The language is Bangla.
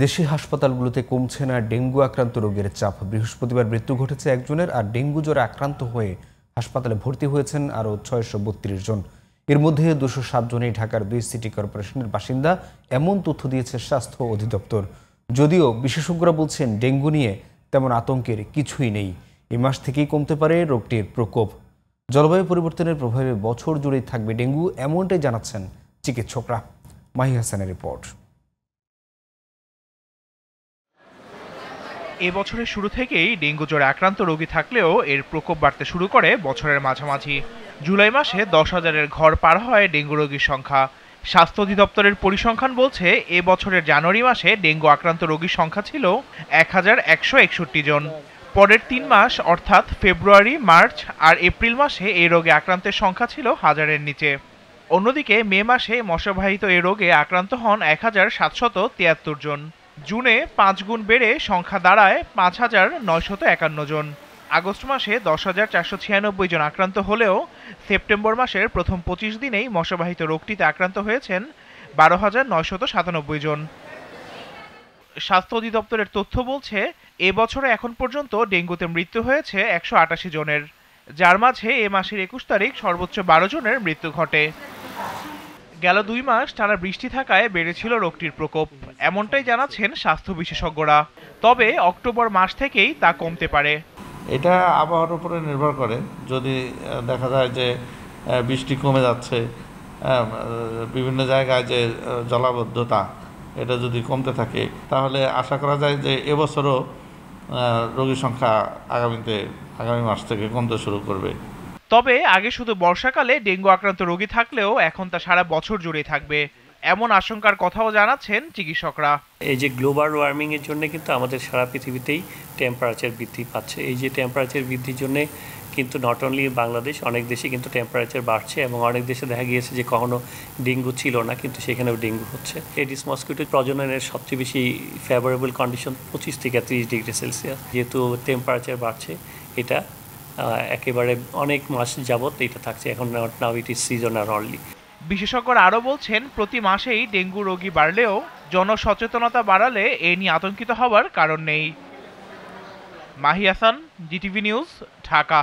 দেশি হাসপাতালগুলোতে কমছে না ডেঙ্গু আক্রান্ত রোগীর চাপ। বৃহস্পতিবার মৃত্যু ঘটেছে একজনের, আর ডেঙ্গু জ্বরে আক্রান্ত হয়ে হাসপাতালে ভর্তি হয়েছেন আরও 632 জন। এর মধ্যে 207 জনই ঢাকার 2 সিটি কর্পোরেশনের বাসিন্দা, এমন তথ্য দিয়েছে স্বাস্থ্য অধিদপ্তর। যদিও বিশেষজ্ঞরা বলছেন ডেঙ্গু নিয়ে তেমন আতঙ্কের কিছুই নেই। এই মাস থেকেই কমতে পারে রোগটির প্রকোপ। জলবায়ু পরিবর্তনের প্রভাবে বছর জুড়েই থাকবে ডেঙ্গু, এমনটাই জানাচ্ছেন চিকিৎসকরা। মাহি হাসানের রিপোর্ট। এ বছরের শুরু থেকেই ডেঙ্গু জ্বরে আক্রান্ত রোগী থাকলেও এর প্রকোপ বাড়তে শুরু করে বছরের মাঝামাঝি। জুলাই মাসে 10,000-এর ঘর পার হয় ডেঙ্গু রোগীর সংখ্যা। স্বাস্থ্য অধিদপ্তরের পরিসংখ্যান বলছে, এ বছরের জানুয়ারি মাসে ডেঙ্গু আক্রান্ত রোগীর সংখ্যা ছিল 1,161 জন। পরের 3 মাস অর্থাৎ ফেব্রুয়ারি, মার্চ আর এপ্রিল মাসে এই রোগে আক্রান্তের সংখ্যা ছিল 1000-এর নিচে। অন্যদিকে মে মাসে মশাবাহিত এ রোগে আক্রান্ত হন 1,773 জন। জুনে 5 গুণ বেড়ে সংখ্যা দাঁড়ায় 5,951 জন। আগস্ট মাসে 10,496 জন আক্রান্ত হলেও সেপ্টেম্বর মাসের প্রথম 25 দিনেই মশাবাহিত রোগটিতে আক্রান্ত হয়েছেন 12,997 জন। স্বাস্থ্য অধিদপ্তরের তথ্য বলছে, এ বছরে এখন পর্যন্ত ডেঙ্গুতে মৃত্যু হয়েছে 188 জনের, যার মাঝে এ মাসের 21 তারিখ সর্বোচ্চ 12 জনের মৃত্যু ঘটে। গেল 2 মাস টানা বৃষ্টি থাকায় বেড়েছিল রোগটির প্রকোপ, এমনটাই জানাচ্ছেন স্বাস্থ্য বিশেষজ্ঞরা। তবে অক্টোবর মাস থেকেই তা কমতে পারে। এটা আবহাওয়ার উপরে নির্ভর করে। যদি দেখা যায় যে বৃষ্টি কমে যাচ্ছে, বিভিন্ন জায়গায় যে জলাবদ্ধতা এটা যদি কমতে থাকে, তাহলে আশা করা যায় যে এবছরও রোগীর সংখ্যা আগামী মাস থেকে কমতে শুরু করবে। তবে আগে শুধু বর্ষাকালে ডেঙ্গু আক্রান্ত রোগী থাকলেও এখন তা সারা বছর জুড়েই থাকবে, এমন আশঙ্কার কথাও জানাচ্ছেন চিকিৎসকরা। এই যে গ্লোবাল ওয়ার্মিং এর জন্য কিন্তু আমাদের সারা পৃথিবীতেই টেম্পারেচার বৃদ্ধি পাচ্ছে। এই যে টেম্পারেচার বৃদ্ধির জন্য কিন্তু নট অনলি বাংলাদেশ, অনেক দেশে কিন্তু টেম্পারেচার বাড়ছে এবং অনেক দেশে দেখা গিয়েছে যে কখনো ডেঙ্গু ছিল না, কিন্তু সেখানেও ডেঙ্গু হচ্ছে। এডিস মসকিটো প্রজননের সবচেয়ে বেশি ফেভারেবল কন্ডিশন 25 থেকে 30 ডিগ্রি সেলসিয়াস। যেহেতু টেম্পারেচার বাড়ছে, এটা একেবারে অনেক মাস যাবত এটা থাকছে। এখন নাও ইট ইজ সিজনাল অনলি। বিশেষজ্ঞরা আরও বলছেন, প্রতি মাসেই ডেঙ্গু রোগী বাড়লেও জনসচেতনতা বাড়ালে এ নিয়ে আতঙ্কিত হওয়ার কারণ নেই। Mahi Hasan, GTV news, Dhaka.